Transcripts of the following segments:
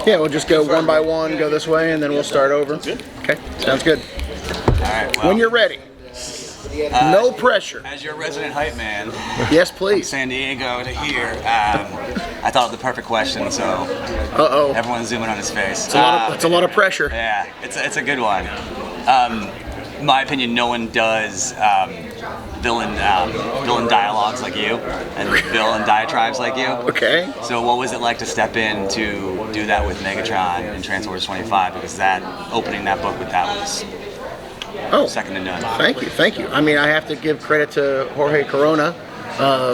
Yeah, we'll just go one by one, go this way, and then we'll start over. Okay, sounds good. All right. Well, When you're ready. No pressure. As your resident hype man, Yes, please. San Diego to here, I thought of the perfect question, so everyone's zooming on his face. It's a lot of pressure. Yeah, it's a good one. My opinion, no one does villain dialogues like you and villain diatribes like you. Okay. So what was it like to step in to do that with Megatron in Transformers 25? Because that opening that book with that was second to none. Thank you. I mean, I have to give credit to Jorge Corona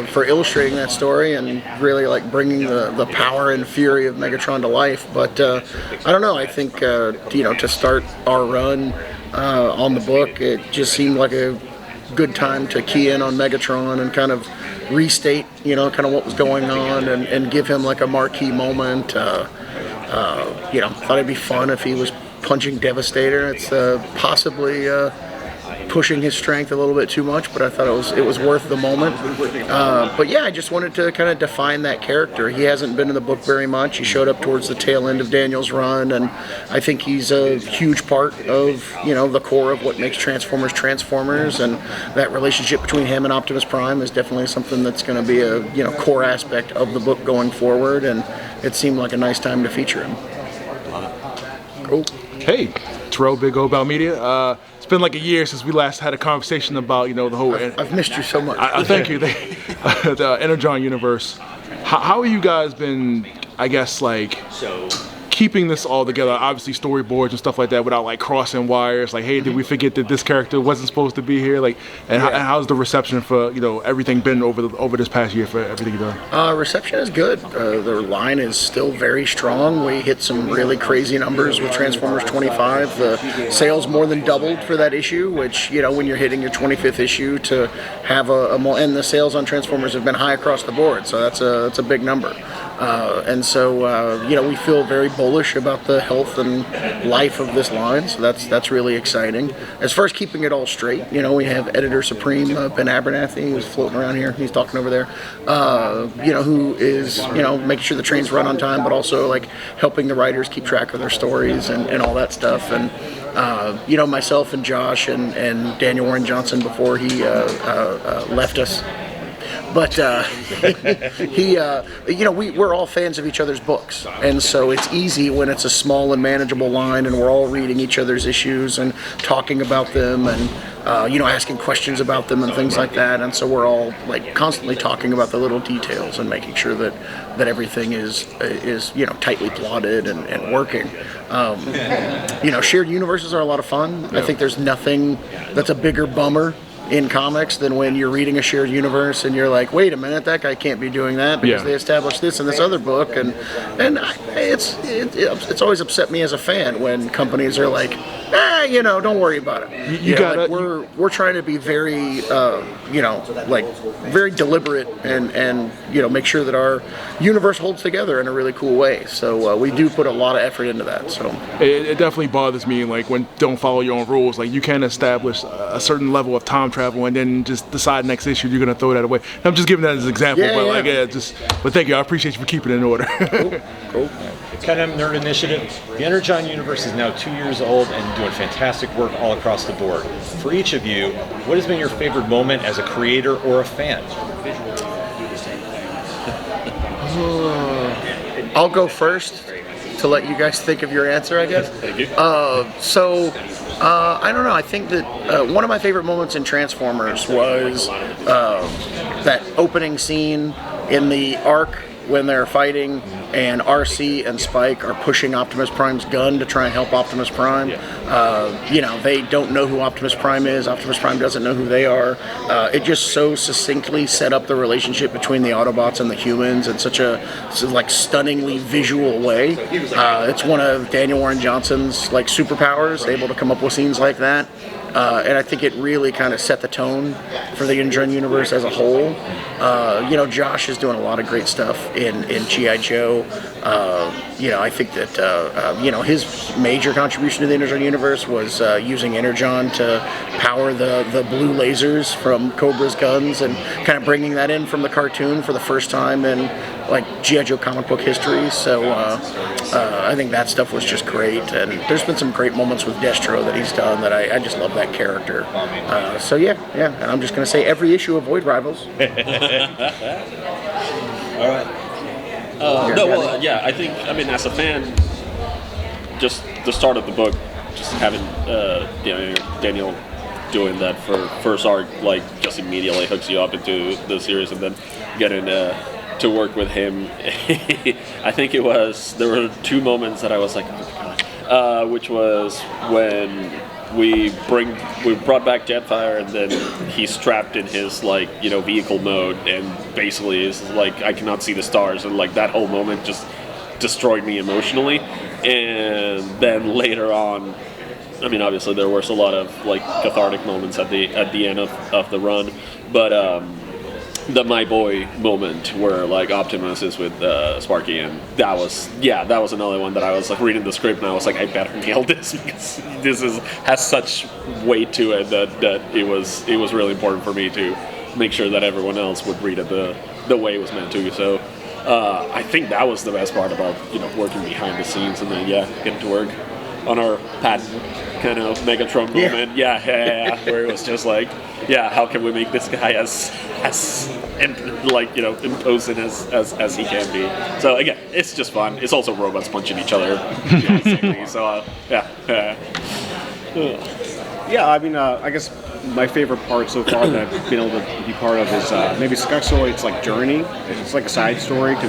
for illustrating that story and really like bringing the power and fury of Megatron to life. But I don't know. I think to start our run on the book, it just seemed like a good time to key in on Megatron and kind of restate, kind of what was going on and give him like a marquee moment. Thought it'd be fun if he was punching Devastator. It's possibly pushing his strength a little bit too much, but I thought it was worth the moment. But yeah, I just wanted to kind of define that character. He hasn't been in the book very much. He showed up towards the tail end of Daniel's run, and I think he's a huge part of the core of what makes Transformers Transformers, and that relationship between him and Optimus Prime is definitely something that's going to be a core aspect of the book going forward, and it seemed like a nice time to feature him. Love it. Cool. Hey, Terrell, Big O About Media. It's been like a year since we last had a conversation about, the whole... I've missed you so much. Thank you. The Energon Universe. How have you guys been, I guess, like, keeping this all together? Obviously storyboards and stuff like that without, like, crossing wires. Like, hey, did we forget that this character wasn't supposed to be here? Like, and how's the reception for, everything been over this past year for everything you've done? Reception is good. The line is still very strong. We hit some really crazy numbers with Transformers 25. The sales more than doubled for that issue, which, when you're hitting your 25th issue to have and the sales on Transformers have been high across the board, so that's a big number. And so, we feel very bullish about the health and life of this line, so that's really exciting. As far as keeping it all straight, we have Editor Supreme Ben Abernathy, who's floating around here. He's talking over there. Who is making sure the trains run on time, but also like helping the writers keep track of their stories and all that stuff. And myself and Josh and Daniel Warren Johnson before he left us. But we're all fans of each other's books, and so it's easy when it's a small and manageable line, and we're all reading each other's issues and talking about them, and asking questions about them and things like that. And so we're all like constantly talking about the little details and making sure that everything is tightly plotted and working. Shared universes are a lot of fun. I think there's nothing that's a bigger bummer in comics than when you're reading a shared universe and you're like, wait a minute, that guy can't be doing that because they established this in this other book, and it's always upset me as a fan when companies are like, don't worry about it. We're trying to be very very deliberate and make sure that our universe holds together in a really cool way. So we do put a lot of effort into that. So it definitely bothers me, like when don't follow your own rules. Like you can't establish a certain level of time travel and then just decide next issue you're gonna throw that away. I'm just giving that as an example, but thank you. I appreciate you for keeping it in order. Cool. Kind of Nerd Initiative. The Energon Universe is now 2 years old and doing fantastic work all across the board. For each of you, what has been your favorite moment as a creator or a fan? I'll go first to let you guys think of your answer, I guess. Thank you. I don't know. I think that one of my favorite moments in Transformers was that opening scene in the Ark when they're fighting and RC and Spike are pushing Optimus Prime's gun to try and help Optimus Prime. They don't know who Optimus Prime is. Optimus Prime doesn't know who they are. It just so succinctly set up the relationship between the Autobots and the humans in such a stunningly visual way. It's one of Daniel Warren Johnson's superpowers, able to come up with scenes like that. And I think it really kind of set the tone for the Energon Universe as a whole. Josh is doing a lot of great stuff in G.I. Joe. I think that, his major contribution to the Energon Universe was using Energon to power the blue lasers from Cobra's guns and kind of bringing that in from the cartoon for the first time in like G.I. Joe comic book history. So I think that stuff was just great, and there's been some great moments with Destro that he's done that I just love that character. So yeah, and I'm just gonna say every issue of Void Rivals. All right. I think, I mean, as a fan, just the start of the book, just having Daniel doing that for first arc, like, just immediately hooks you up into the series, and then getting to work with him. I think there were 2 moments that I was like, oh my god, which was when we brought back Jetfire, and then he's trapped in his vehicle mode, and basically is like, I cannot see the stars, and like that whole moment just destroyed me emotionally. And then later on, I mean, obviously there was a lot of like cathartic moments at the end of the run, but the My Boy moment where like Optimus is with Sparky, and that was another one that I was like reading the script and I was like, I better nail this, because this has such weight to it that it was really important for me to make sure that everyone else would read it the way it was meant to. So I think that was the best part about working behind the scenes, and then getting to work on our patent kind of Megatron moment, where it was just like, how can we make this guy as imposing as he can be? So again, it's just fun. It's also robots punching each other. So I mean, I guess my favorite part so far that I've been able to be part of is maybe Skexoid's like journey. It's like a side story for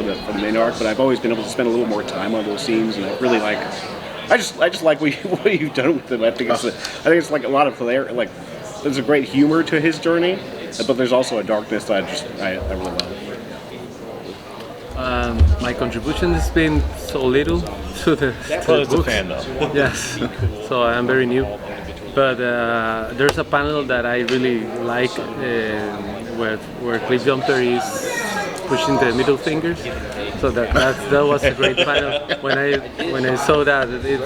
the main arc, but I've always been able to spend a little more time on those scenes, and I really like. I just like what you've done with them. I think it's like a lot of hilarious. Like, there's a great humor to his journey, but there's also a darkness that I really love. My contribution has been so little to the Well, book. a fan though. Yes, so I'm very new. But there's a panel that I really like where Cliff Jumper is pushing the middle fingers. So that was a great panel. When I saw that, it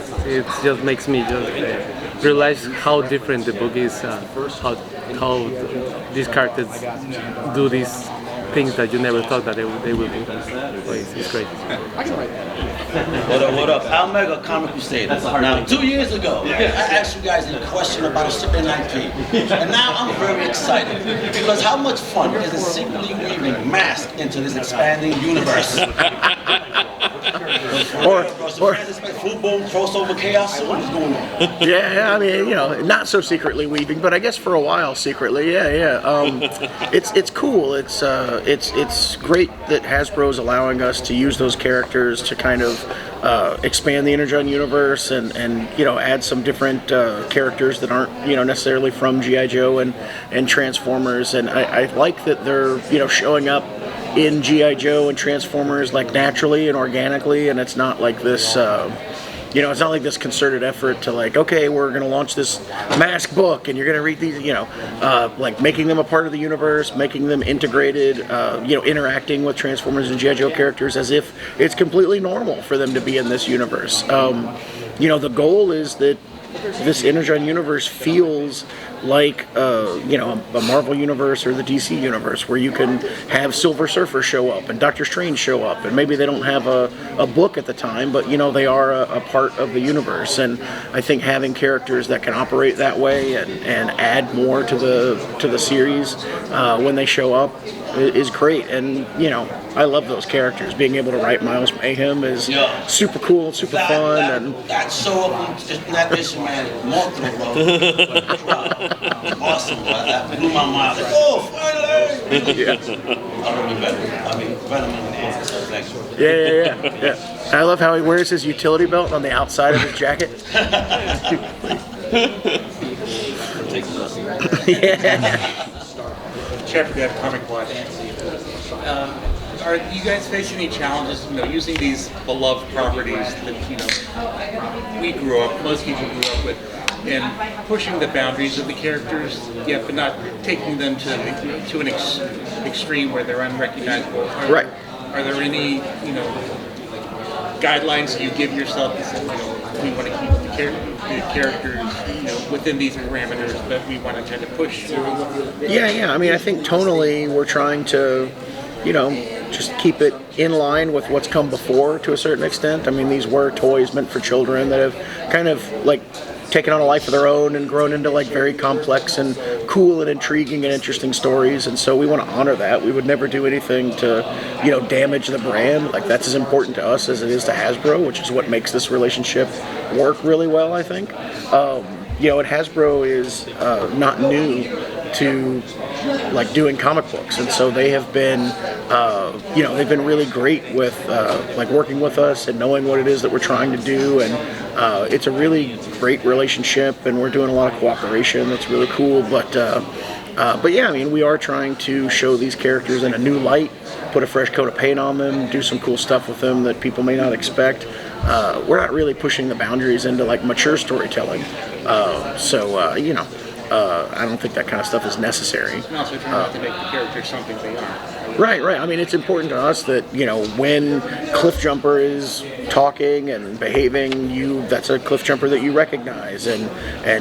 just makes me just realize how different the book is, how these characters do these things that you never thought that they would do. So it's great. What up? Omega Comic Crusader. Now, 2 years ago, I asked you guys a question about a shipping IP. And now I'm very excited. Because how much fun is it secretly weaving M.A.S.K into this expanding universe? Or full-blown crossover chaos. What is going on? I mean, not so secretly weaving, but I guess for a while secretly. It's cool. It's great that Hasbro's allowing us to use those characters to kind of expand the Energon Universe and add some different characters that aren't necessarily from G.I. Joe and Transformers, and I like that they're showing up in G.I. Joe and Transformers like naturally and organically, and it's not like this it's not like this concerted effort to like, okay, we're going to launch this M.A.S.K book and you're going to read these, like making them a part of the universe, making them integrated, interacting with Transformers and G.I. Joe characters as if it's completely normal for them to be in this universe. The goal is that this Energon Universe feels like a Marvel universe or the DC universe, where you can have Silver Surfer show up and Doctor Strange show up, and maybe they don't have a book at the time, but they are a part of the universe. And I think having characters that can operate that way and add more to the series when they show up is great. And I love those characters. Being able to write Miles Mayhem is super cool and super fun. That show up in that issue, man, awesome, bro. That blew my mind. Like, oh, finally! Yeah. I love how he wears his utility belt on the outside of his jacket. Chapter Dev Comic Watch. Are you guys facing any challenges, using these beloved properties that we grew up, most people grew up with, and pushing the boundaries of the characters, but not taking them to an extreme where they're unrecognizable? Right. Are there any guidelines you give yourself? We want to keep the characters within these parameters, but we want to kind of push. Yeah. I mean, I think tonally we're trying to just keep it in line with what's come before to a certain extent. I mean, these were toys meant for children that have kind of like taken on a life of their own and grown into like very complex and cool and intriguing and interesting stories, and so we want to honor that. We would never do anything to, you know, damage the brand. Like, that's as important to us as it is to Hasbro, which is what makes this relationship work really well, I think. You know, and Hasbro is not new to like doing comic books, and so they have been you know, they've been really great with like working with us and knowing what it is that we're trying to do, and it's a really great relationship, and we're doing a lot of cooperation. That's really cool. But yeah, I mean, we are trying to show these characters in a new light, put a fresh coat of paint on them, do some cool stuff with them that people may not expect. We're not really pushing the boundaries into like mature storytelling, so you know, I don't think that kind of stuff is necessary. And also trying not to make the characters something they aren't. Right, right. I mean, it's important to us that, you know, when Cliffjumper is talking and behaving, that's a Cliffjumper that you recognize, and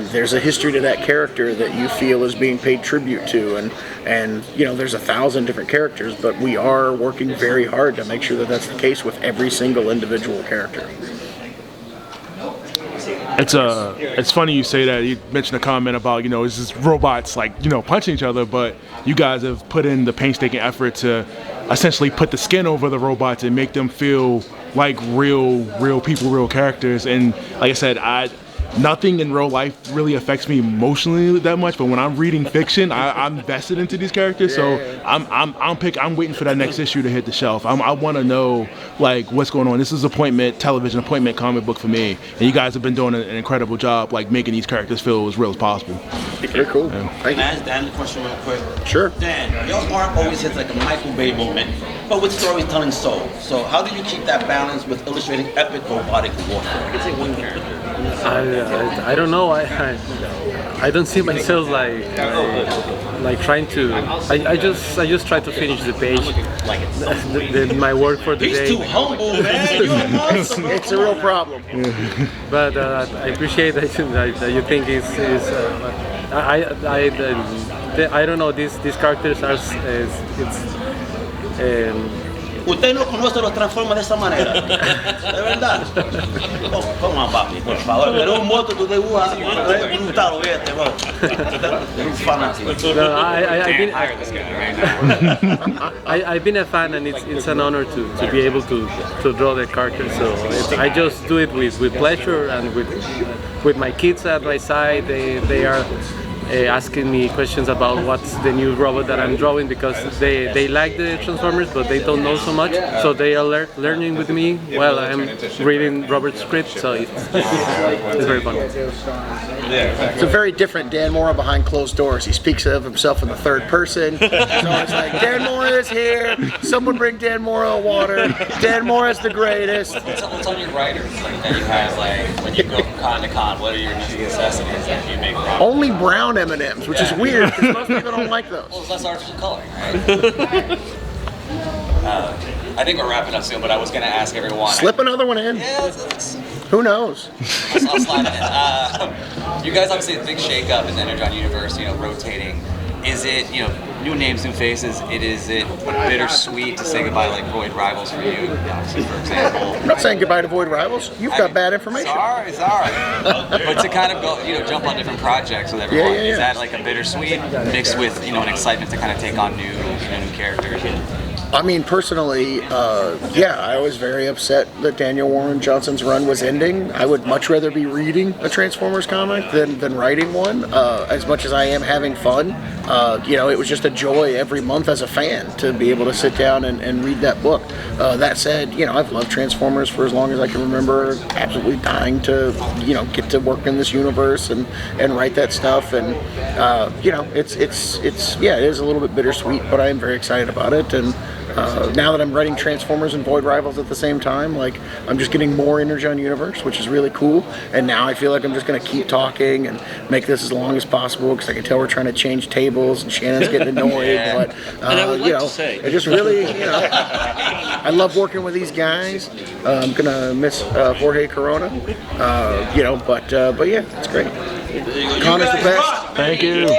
there's a history to that character that you feel is being paid tribute to, and you know, there's 1,000 different characters, but we are working very hard to make sure that that's the case with every single individual character. It's funny you say that. You mentioned a comment about, you know, it's just robots like, you know, punching each other, but you guys have put in the painstaking effort to essentially put the skin over the robots and make them feel like real people, real characters. And like I said, nothing in real life really affects me emotionally that much, but when I'm reading fiction, I'm vested into these characters. So I'm waiting for that next issue to hit the shelf. I want to know like what's going on. This is television appointment comic book for me, and you guys have been doing an incredible job like making these characters feel as real as possible. Very cool. Can I ask Dan a question real quick? Sure. Dan, your art always hits like a Michael Bay moment, but with storytelling soul. So how do you keep that balance with illustrating epic robotic warfare? I can say one character. I don't know. I don't see myself like trying to. I just try to finish the page, my work for the day. He's too humble, man. You're a monster. It's a real problem. But I appreciate that you think it's I don't know. These characters are Usted no conoce los transforma de esa manera. ¿De verdad? Oh, come on, papi, por favor. Pero un moto tú dibujas brutal, fíjate, bro. It's fanatic. No, I've been a fan, and it's an honor to be able to draw the characters. So I just do it with pleasure, and with my kids at my side. They are asking me questions about what's the new robot that I'm drawing, because they like the Transformers, but they don't know so much. So they are learning with me while I'm reading Robert's script. So it's very fun. It's a very different Dan Mora behind closed doors. He speaks of himself in the third person. So it's like, Dan Mora is here. Someone bring Dan Mora a water. Dan Mora is the greatest. What's on your writers? Like that you guys like when you go from con to con? What are your necessities that you make? Only brown M&Ms, which is weird because most people don't like those. Well, it's less artificial coloring, right? I think we're wrapping up soon, but I was going to ask everyone. Slip another one in. Yeah, who knows? I'll slide it in. You guys obviously a big shake-up in the Energon Universe, you know, rotating. Is it, you know, new names, new faces? Is it bittersweet to say goodbye to like Void Rivals for you, obviously, for example? I'm not saying goodbye to Void Rivals. You've got bad information. Sorry. But to kind of go, you know, jump on different projects with everyone, is that like a bittersweet mixed with, you know, an excitement to kind of take on new characters? I mean, personally, yeah, I was very upset that Daniel Warren Johnson's run was ending. I would much rather be reading a Transformers comic than writing one. As much as I am having fun, you know, it was just a joy every month as a fan to be able to sit down and read that book. That said, you know, I've loved Transformers for as long as I can remember, absolutely dying to, you know, get to work in this universe and write that stuff. And, you know, it's yeah, it is a little bit bittersweet, but I am very excited about it. And now that I'm writing Transformers and Void Rivals at the same time, like, I'm just getting more Energon Universe, which is really cool. And now I feel like I'm just going to keep talking and make this as long as possible, because I can tell we're trying to change tables and Shannon's getting annoyed. Yeah. But And I would like you know, to say, it just really, you know, I love working with these guys. I'm gonna miss Jorge Corona, you know, but yeah, it's great. Connor's the best. Thank you.